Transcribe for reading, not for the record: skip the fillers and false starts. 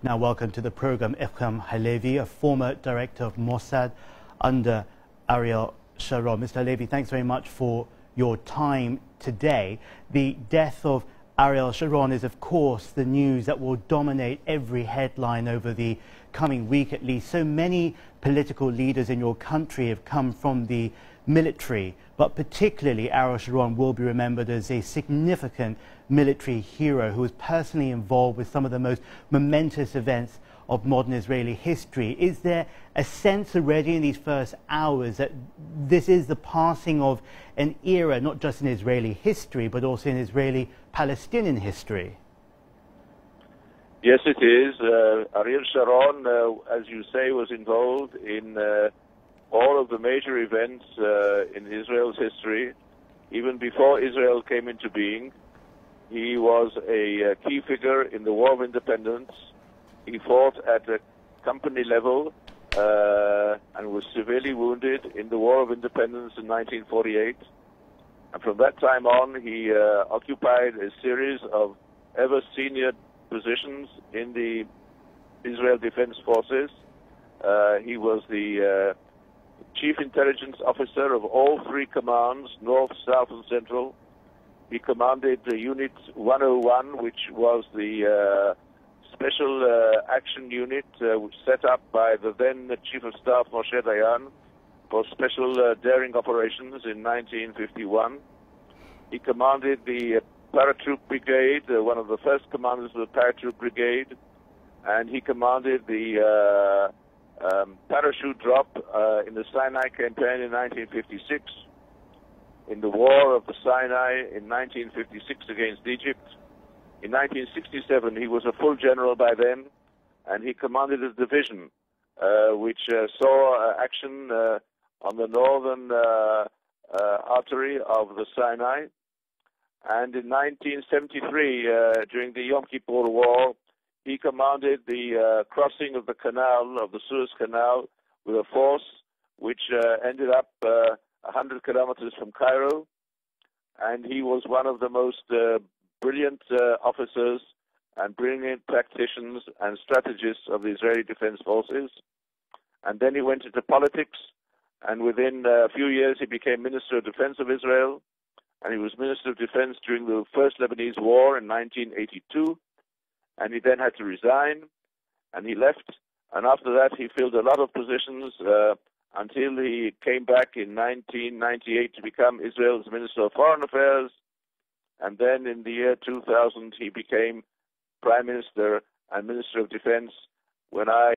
Now welcome to the program Ikram Halevi, a former director of Mossad under Ariel Sharon. Mr. Halevi, thanks very much for your time today. The death of Ariel Sharon is, of course, the news that will dominate every headline over the coming week at least. So many political leaders in your country have come from the military, but particularly Ariel Sharon will be remembered as a significant military hero who was personally involved with some of the most momentous events of modern Israeli history. Is there a sense already in these first hours that this is the passing of an era, not just in Israeli history, but also in Israeli-Palestinian history? Yes, it is. Ariel Sharon, as you say, was involved in all of the major events in Israel's history. Even before Israel came into being, he was a key figure in the War of Independence. He fought at a company level and was severely wounded in the War of Independence in 1948. And from that time on, he occupied a series of ever senior positions in the Israel Defense Forces. He was the Chief Intelligence Officer of all three commands, North, South, and Central. He commanded Unit 101, which was the Special Action Unit, which set up by the then Chief of Staff, Moshe Dayan, for special daring operations in 1951. He commanded the Paratroop Brigade, one of the first commanders of the Paratroop Brigade, and he commanded the parachute drop in the Sinai campaign in 1956, in the War of the Sinai in 1956 against Egypt. In 1967, he was a full general by then, and he commanded a division which saw action on the northern artery of the Sinai. And in 1973, during the Yom Kippur War, he commanded the crossing of the canal, of the Suez Canal, with a force which ended up 100 kilometers from Cairo. And he was one of the most brilliant officers and brilliant practitioners and strategists of the Israeli Defense Forces. And then he went into politics, and within a few years he became Minister of Defense of Israel, and he was Minister of Defense during the First Lebanese War in 1982, and he then had to resign, and he left, and after that he filled a lot of positions until he came back in 1998 to become Israel's Minister of Foreign Affairs, and then in the year 2000 he became Prime Minister and Minister of Defense when I